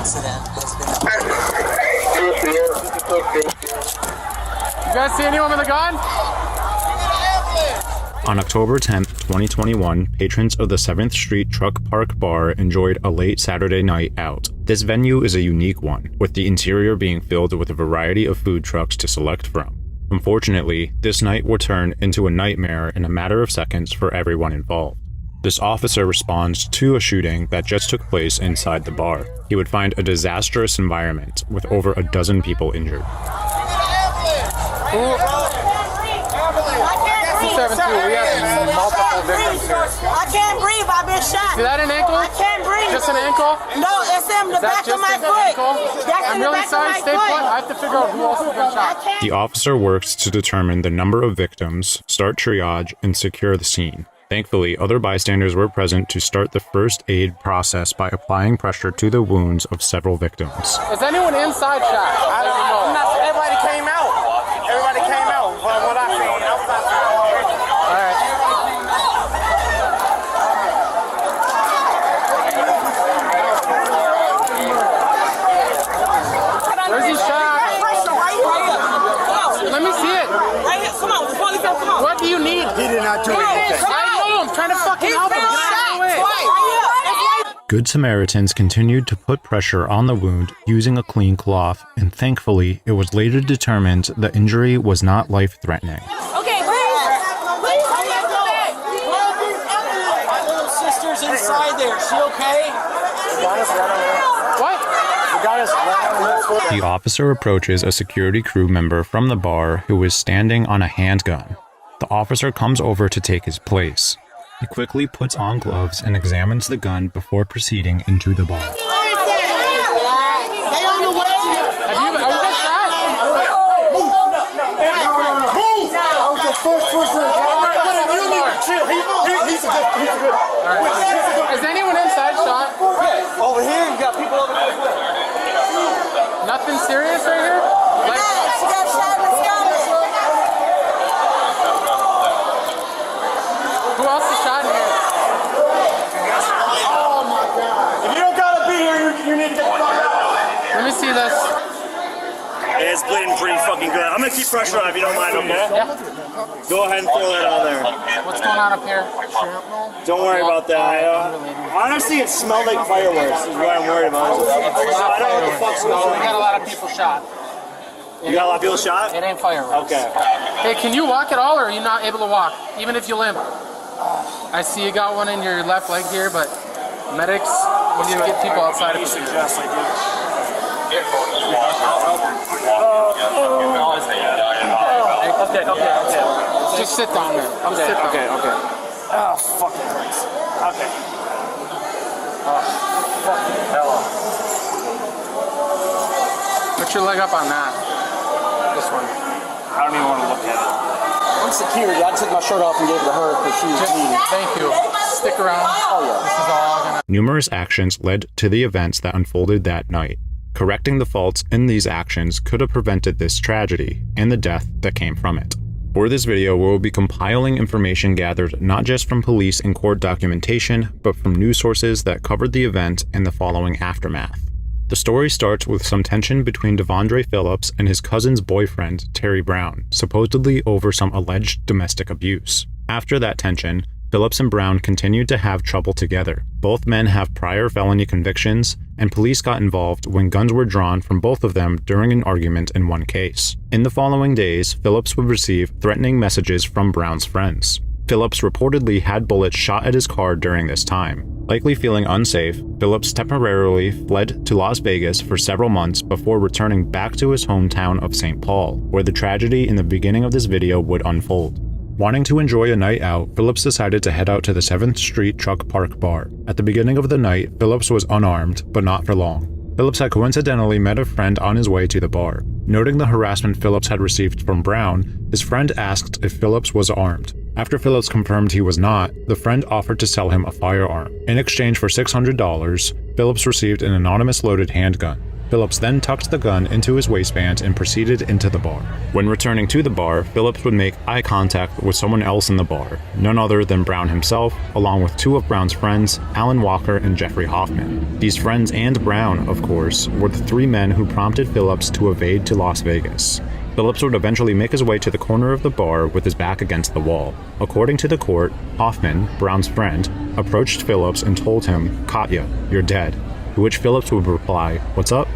accident has been. You guys see anyone with a gun? On October 10, 2021, patrons of the 7th Street Truck Park Bar enjoyed a late Saturday night out. This venue is a unique one, with the interior being filled with a variety of food trucks to select from. Unfortunately, this night will turn into a nightmare in a matter of seconds for everyone involved. This officer responds to a shooting that just took place inside the bar. He would find a disastrous environment with over a dozen people injured. We have multiple victims here. I can't breathe. I've been shot. Is that an ankle? I can't breathe. Just an ankle? No, it's in the back of my foot. I'm really sorry. Stay put. I have to figure out who else has been shot. The officer works to determine the number of victims, start triage, and secure the scene. Thankfully, other bystanders were present to start the first aid process by applying pressure to the wounds of several victims. Is anyone inside shot? I don't know. Everybody came out. Everybody came out. From what I seen, Where's he shot? Let me see it. Right here. Come on. Come on. What do you need? he did not do anything. I know. I'm trying to fucking help him. Get out of the way. Good Samaritans continued to put pressure on the wound using a clean cloth, and thankfully, it was later determined the injury was not life-threatening. Okay, please. My little sister's inside there. Is she okay? What? The officer approaches a security crew member from the bar who is standing on a handgun. The officer comes over to take his place. He quickly puts on gloves and examines the gun before proceeding into the bar. Are you guys shot? Is anyone inside shot? Over here, you got people over there. Nothing serious right here? Like, She got shot in the stomach. who else is shot in here? If you don't gotta be here, you need to get the fuck out. Let me see this. It's bleeding pretty fucking good. I'm gonna keep pressure on if you don't mind, okay? Yeah. Go ahead and throw that on there. What's going on up here? Don't worry about that. Honestly, it smelled like fireworks is what I'm worried about. I don't know what the fuck's going We got a on. lot of people shot. You got a lot of people shot? It ain't fireworks. Okay. Hey, can you walk at all, or are you not able to walk, even if you limp? I see you got one in your left leg here, but medics, we need to get people outside of the city. Yes, I do. Okay. Just sit down there. Just sit down. Okay. Oh, fuck, it hurts. Okay. Oh, fucking hell. Put your leg up on that. This one. I don't even want to look at it. I'm security. I took my shirt off and gave it to her because she was bleeding. Thank you. Stick around. Oh, yeah. This is all gonna... Numerous actions led to the events that unfolded that night. Correcting the faults in these actions could have prevented this tragedy and the death that came from it. For this video, we will be compiling information gathered not just from police and court documentation, but from news sources that covered the event and the following aftermath. The story starts with some tension between Devondre Phillips and his cousin's boyfriend, Terry Brown, supposedly over some alleged domestic abuse. After that tension, Phillips and Brown continued to have trouble together. Both men have prior felony convictions, and police got involved when guns were drawn from both of them during an argument in one case. In the following days, Phillips would receive threatening messages from Brown's friends. Phillips reportedly had bullets shot at his car during this time. Likely feeling unsafe, Phillips temporarily fled to Las Vegas for several months before returning back to his hometown of St. Paul, where the tragedy in the beginning of this video would unfold. Wanting to enjoy a night out, Phillips decided to head out to the 7th Street Truck Park Bar. At the beginning of the night, Phillips was unarmed, but not for long. Phillips had coincidentally met a friend on his way to the bar. Noting the harassment Phillips had received from Brown, his friend asked if Phillips was armed. After Phillips confirmed he was not, the friend offered to sell him a firearm. In exchange for $600, Phillips received an anonymous loaded handgun. Phillips then tucked the gun into his waistband and proceeded into the bar. When returning to the bar, Phillips would make eye contact with someone else in the bar, none other than Brown himself, along with two of Brown's friends, Alan Walker and Jeffrey Hoffman. These friends and Brown, of course, were the three men who prompted Phillips to evade to Las Vegas. Phillips would eventually make his way to the corner of the bar with his back against the wall. According to the court, Hoffman, Brown's friend, approached Phillips and told him, "Katya, you're dead," to which Phillips would reply, "What's up?"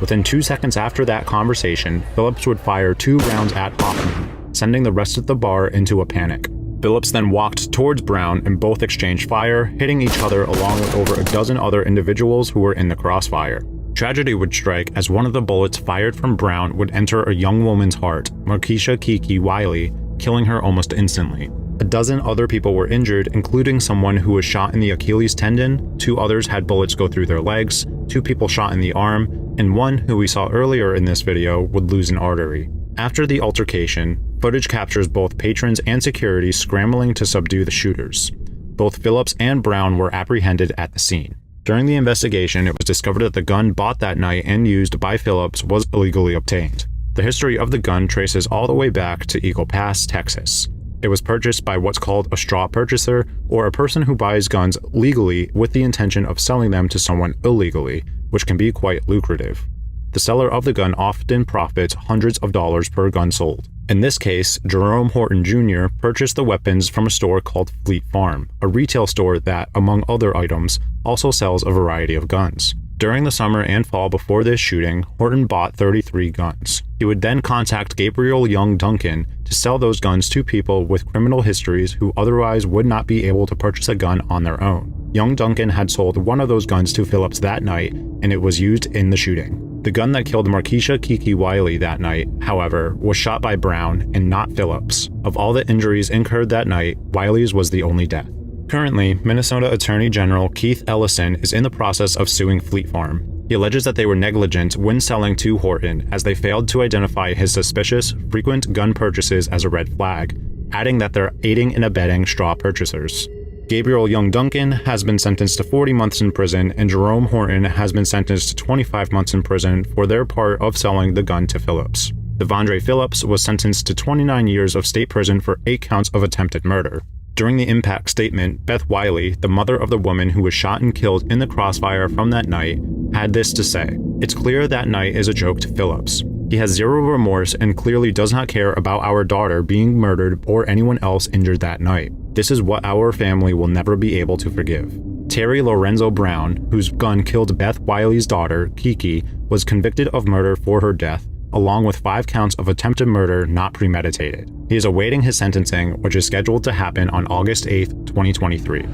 Within 2 seconds after that conversation, Phillips would fire 2 rounds at Hoffman, sending the rest of the bar into a panic. Phillips then walked towards Brown and both exchanged fire, hitting each other along with over a dozen other individuals who were in the crossfire. Tragedy would strike as one of the bullets fired from Brown would enter a young woman's heart, Markeisha Kiki Wiley, killing her almost instantly. A dozen other people were injured, including someone who was shot in the Achilles tendon, 2 others had bullets go through their legs, 2 people shot in the arm, and one, who we saw earlier in this video, would lose an artery. After the altercation, footage captures both patrons and security scrambling to subdue the shooters. Both Phillips and Brown were apprehended at the scene. During the investigation, it was discovered that the gun bought that night and used by Phillips was illegally obtained. The history of the gun traces all the way back to Eagle Pass, Texas. It was purchased by what's called a straw purchaser, or a person who buys guns legally with the intention of selling them to someone illegally, which can be quite lucrative. The seller of the gun often profits hundreds of dollars per gun sold. In this case, Jerome Horton Jr. purchased the weapons from a store called Fleet Farm, a retail store that, among other items, also sells a variety of guns. During the summer and fall before this shooting, Horton bought 33 guns. He would then contact Gabriel Young Duncan to sell those guns to people with criminal histories who otherwise would not be able to purchase a gun on their own. Young Duncan had sold one of those guns to Phillips that night, and it was used in the shooting. The gun that killed Markeisha Kiki Wiley that night, however, was shot by Brown and not Phillips. Of all the injuries incurred that night, Wiley's was the only death. Currently, Minnesota Attorney General Keith Ellison is in the process of suing Fleet Farm. He alleges that they were negligent when selling to Horton as they failed to identify his suspicious, frequent gun purchases as a red flag, adding that they're aiding and abetting straw purchasers. Gabriel Young Duncan has been sentenced to 40 months in prison, and Jerome Horton has been sentenced to 25 months in prison for their part of selling the gun to Phillips. Devondre Phillips was sentenced to 29 years of state prison for 8 counts of attempted murder. During the impact statement, Beth Wiley, the mother of the woman who was shot and killed in the crossfire from that night, had this to say: "It's clear that night is a joke to Phillips. He has zero remorse and clearly does not care about our daughter being murdered or anyone else injured that night. This is what our family will never be able to forgive." Terry Lorenzo Brown, whose gun killed Beth Wiley's daughter, Kiki, was convicted of murder for her death, along with 5 counts of attempted murder not premeditated. He is awaiting his sentencing, which is scheduled to happen on August 8, 2023.